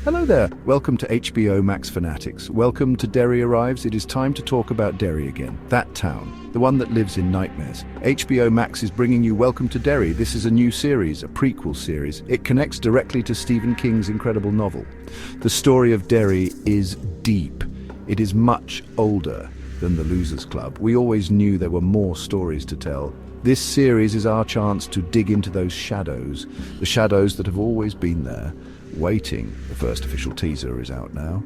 Hello there, welcome to HBO Max Fanatics. Welcome to Derry Arrives. It is time to talk about Derry again. That town, the one that lives in nightmares. HBO Max is bringing you Welcome to Derry. This is a new series, a prequel series. It connects directly to Stephen King's incredible novel. The story of Derry is deep. It is much older than the Losers Club. We always knew there were more stories to tell. This series is our chance to dig into those shadows, the shadows that have always been there, waiting. The first official teaser is out now.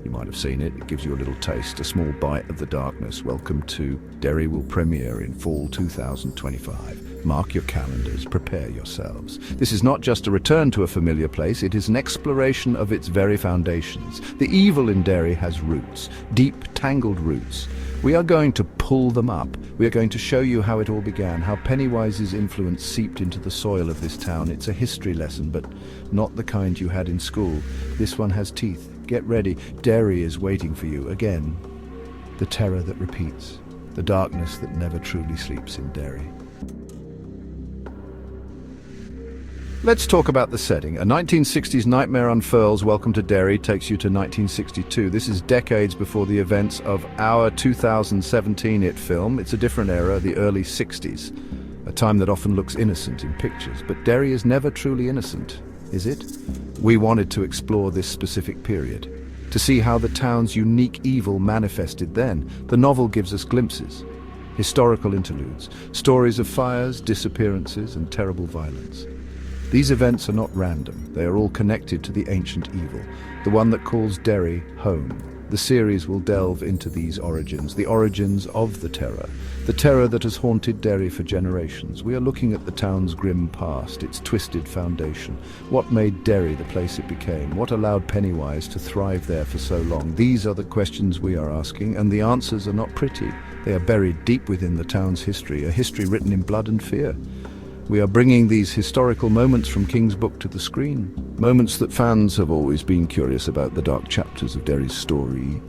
You might have seen it. It gives you a little taste, a small bite of the darkness. Welcome to Derry will premiere in fall 2025. Mark your calendars, prepare yourselves. This is not just a return to a familiar place, it is an exploration of its very foundations. The evil in Derry has roots, deep, tangled roots. We are going to pull them up. We are going to show you how it all began, how Pennywise's influence seeped into the soil of this town. It's a history lesson, but not the kind you had in school. This one has teeth. Get ready. Derry is waiting for you again. The terror that repeats, the darkness that never truly sleeps in Derry. Let's talk about the setting. A 1960s nightmare unfurls. Welcome to Derry takes you to 1962. This is decades before the events of our 2017 It film. It's a different era, the early 60s, a time that often looks innocent in pictures. But Derry is never truly innocent, is it? We wanted to explore this specific period, to see how the town's unique evil manifested then. The novel gives us glimpses, historical interludes, stories of fires, disappearances, and terrible violence. These events are not random. They are all connected to the ancient evil, the one that calls Derry home. The series will delve into these origins, the origins of the terror that has haunted Derry for generations. We are looking at the town's grim past, its twisted foundation. What made Derry the place it became? What allowed Pennywise to thrive there for so long? These are the questions we are asking, and the answers are not pretty. They are buried deep within the town's history, a history written in blood and fear. We are bringing these historical moments from King's book to the screen. Moments that fans have always been curious about, the dark chapters of Derry's story.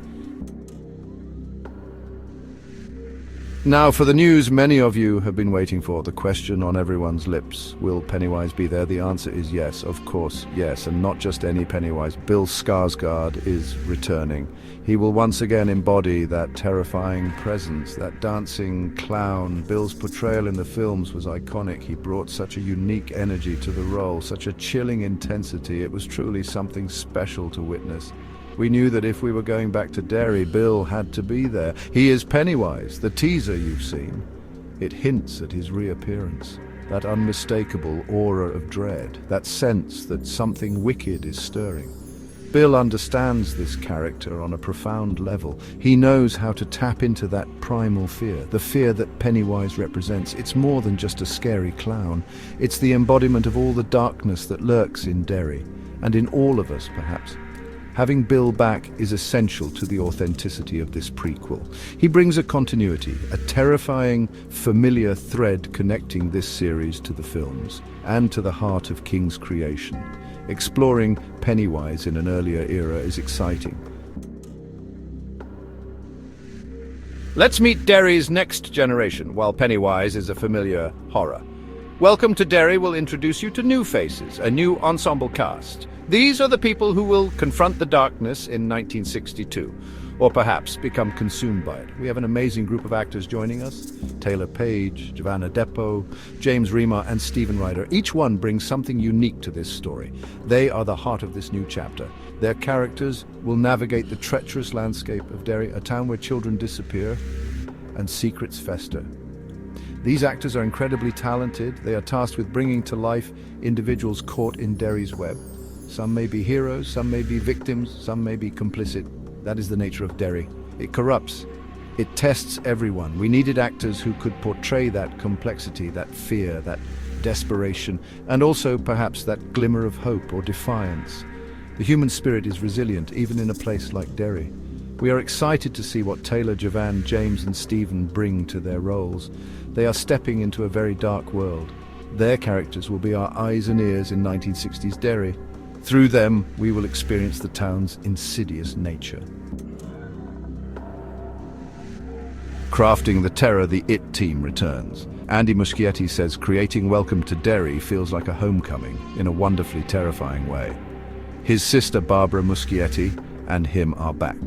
Now for the news many of you have been waiting for, the question on everyone's lips. Will Pennywise be there? The answer is yes, of course, yes, and not just any Pennywise. Bill Skarsgård is returning. He will once again embody that terrifying presence, that dancing clown. Bill's portrayal in the films was iconic. He brought such a unique energy to the role, such a chilling intensity. It was truly something special to witness. We knew that if we were going back to Derry, Bill had to be there. He is Pennywise. The teaser you've seen, it hints at his reappearance. That unmistakable aura of dread, that sense that something wicked is stirring. Bill understands this character on a profound level. He knows how to tap into that primal fear, the fear that Pennywise represents. It's more than just a scary clown. It's the embodiment of all the darkness that lurks in Derry, and in all of us, perhaps. Having Bill back is essential to the authenticity of this prequel. He brings a continuity, a terrifying, familiar thread connecting this series to the films and to the heart of King's creation. Exploring Pennywise in an earlier era is exciting. Let's meet Derry's next generation, while Pennywise is a familiar horror. Welcome to Derry will introduce you to new faces, a new ensemble cast. These are the people who will confront the darkness in 1962, or perhaps become consumed by it. We have an amazing group of actors joining us: Taylor Page, Giovanna Depo, James Remar, and Stephen Ryder. Each one brings something unique to this story. They are the heart of this new chapter. Their characters will navigate the treacherous landscape of Derry, a town where children disappear and secrets fester. These actors are incredibly talented. They are tasked with bringing to life individuals caught in Derry's web. Some may be heroes, some may be victims, some may be complicit. That is the nature of Derry. It corrupts. It tests everyone. We needed actors who could portray that complexity, that fear, that desperation, and also perhaps that glimmer of hope or defiance. The human spirit is resilient, even in a place like Derry. We are excited to see what Taylor, Jovan, James, and Stephen bring to their roles. They are stepping into a very dark world. Their characters will be our eyes and ears in 1960s Derry. Through them, we will experience the town's insidious nature. Crafting the terror, the IT team returns. Andy Muschietti says creating Welcome to Derry feels like a homecoming in a wonderfully terrifying way. His sister Barbara Muschietti and him are back.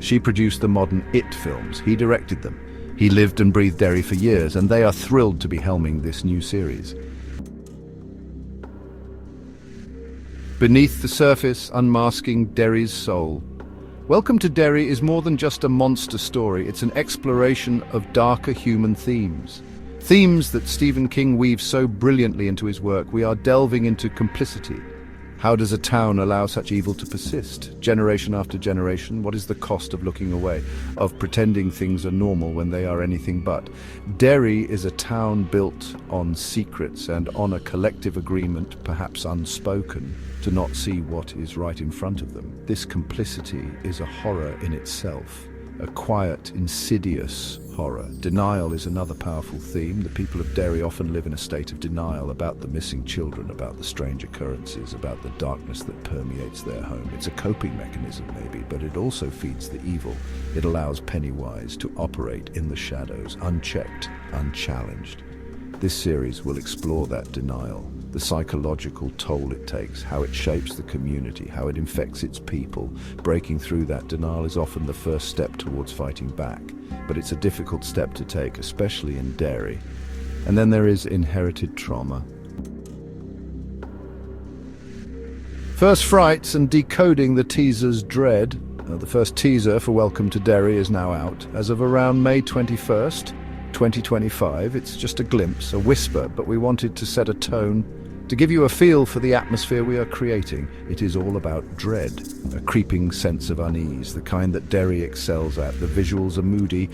She produced the modern It films. He directed them. He lived and breathed Derry for years, and they are thrilled to be helming this new series. Beneath the surface, unmasking Derry's soul. Welcome to Derry is more than just a monster story. It's an exploration of darker human themes. Themes that Stephen King weaves so brilliantly into his work. We are delving into complicity. How does a town allow such evil to persist? Generation after generation, what is the cost of looking away, of pretending things are normal when they are anything but? Derry is a town built on secrets and on a collective agreement, perhaps unspoken, to not see what is right in front of them. This complicity is a horror in itself, a quiet, insidious horror. Denial is another powerful theme. The people of Derry often live in a state of denial about the missing children, about the strange occurrences, about the darkness that permeates their home. It's a coping mechanism, maybe, but it also feeds the evil. It allows Pennywise to operate in the shadows, unchecked, unchallenged. This series will explore that denial, the psychological toll it takes, how it shapes the community, how it infects its people. Breaking through that denial is often the first step towards fighting back, but it's a difficult step to take, especially in Derry. And then there is inherited trauma. First frights and decoding the teaser's dread. The first teaser for Welcome to Derry is now out. As of around May 21st, 2025, it's just a glimpse, a whisper, but we wanted to set a tone, to give you a feel for the atmosphere we are creating. It is all about dread, a creeping sense of unease, the kind that Derry excels at. The visuals are moody.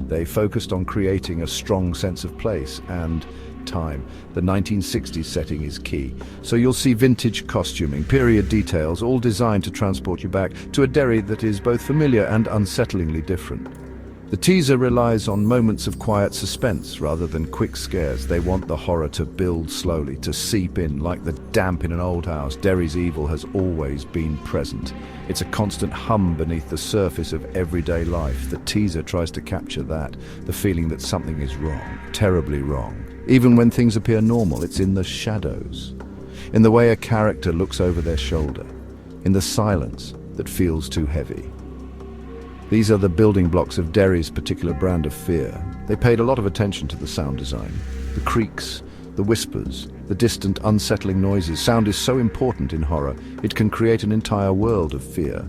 They focused on creating a strong sense of place and time. The 1960s setting is key. So you'll see vintage costuming, period details, all designed to transport you back to a Derry that is both familiar and unsettlingly different. The teaser relies on moments of quiet suspense rather than quick scares. They want the horror to build slowly, to seep in like the damp in an old house. Derry's evil has always been present. It's a constant hum beneath the surface of everyday life. The teaser tries to capture that, the feeling that something is wrong, terribly wrong. Even when things appear normal, it's in the shadows, in the way a character looks over their shoulder, in the silence that feels too heavy. These are the building blocks of Derry's particular brand of fear. They paid a lot of attention to the sound design. The creaks, the whispers, the distant, unsettling noises. Sound is so important in horror. It can create an entire world of fear.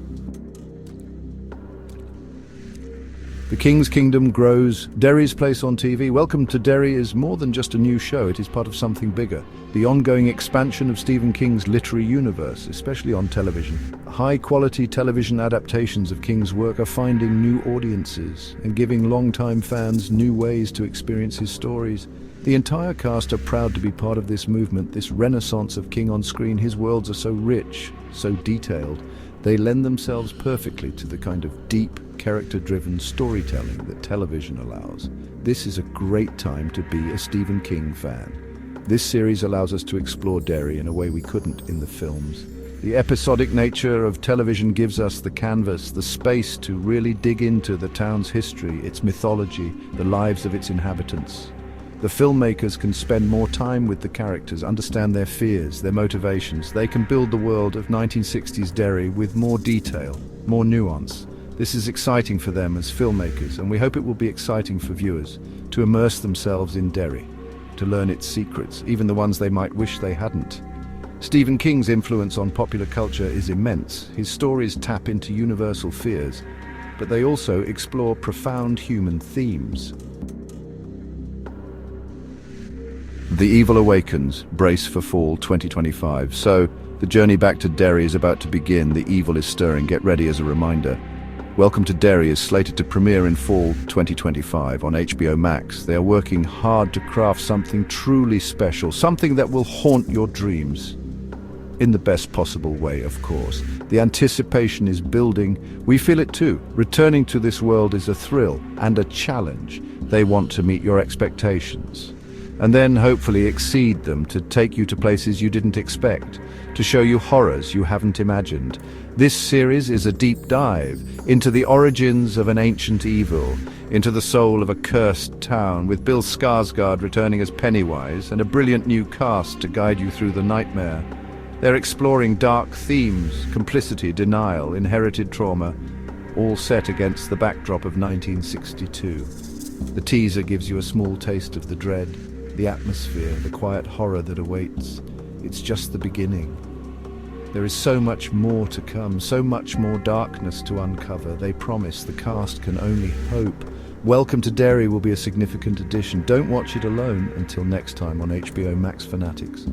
The King's Kingdom grows. Derry's place on TV. Welcome to Derry is more than just a new show. It is part of something bigger. The ongoing expansion of Stephen King's literary universe, especially on television. High-quality television adaptations of King's work are finding new audiences and giving longtime fans new ways to experience his stories. The entire cast are proud to be part of this movement, this renaissance of King on screen. His worlds are so rich, so detailed. They lend themselves perfectly to the kind of deep, character-driven storytelling that television allows. This is a great time to be a Stephen King fan. This series allows us to explore Derry in a way we couldn't in the films. The episodic nature of television gives us the canvas, the space to really dig into the town's history, its mythology, the lives of its inhabitants. The filmmakers can spend more time with the characters, understand their fears, their motivations. They can build the world of 1960s Derry with more detail, more nuance. This is exciting for them as filmmakers, and we hope it will be exciting for viewers to immerse themselves in Derry, to learn its secrets, even the ones they might wish they hadn't. Stephen King's influence on popular culture is immense. His stories tap into universal fears, but they also explore profound human themes. The Evil Awakens, brace for fall 2025. So, the journey back to Derry is about to begin. The evil is stirring. Get ready as a reminder. Welcome to Derry is slated to premiere in fall 2025 on HBO Max. They are working hard to craft something truly special, something that will haunt your dreams. In the best possible way, of course. The anticipation is building. We feel it too. Returning to this world is a thrill and a challenge. They want to meet your expectations, and then hopefully exceed them, to take you to places you didn't expect, to show you horrors you haven't imagined. This series is a deep dive into the origins of an ancient evil, into the soul of a cursed town, with Bill Skarsgård returning as Pennywise and a brilliant new cast to guide you through the nightmare. They're exploring dark themes, complicity, denial, inherited trauma, all set against the backdrop of 1962. The teaser gives you a small taste of the dread, the atmosphere, the quiet horror that awaits. It's just the beginning. There is so much more to come, so much more darkness to uncover. They promise, the cast can only hope. Welcome to Derry will be a significant addition. Don't watch it alone. Until next time on HBO Max Fanatics.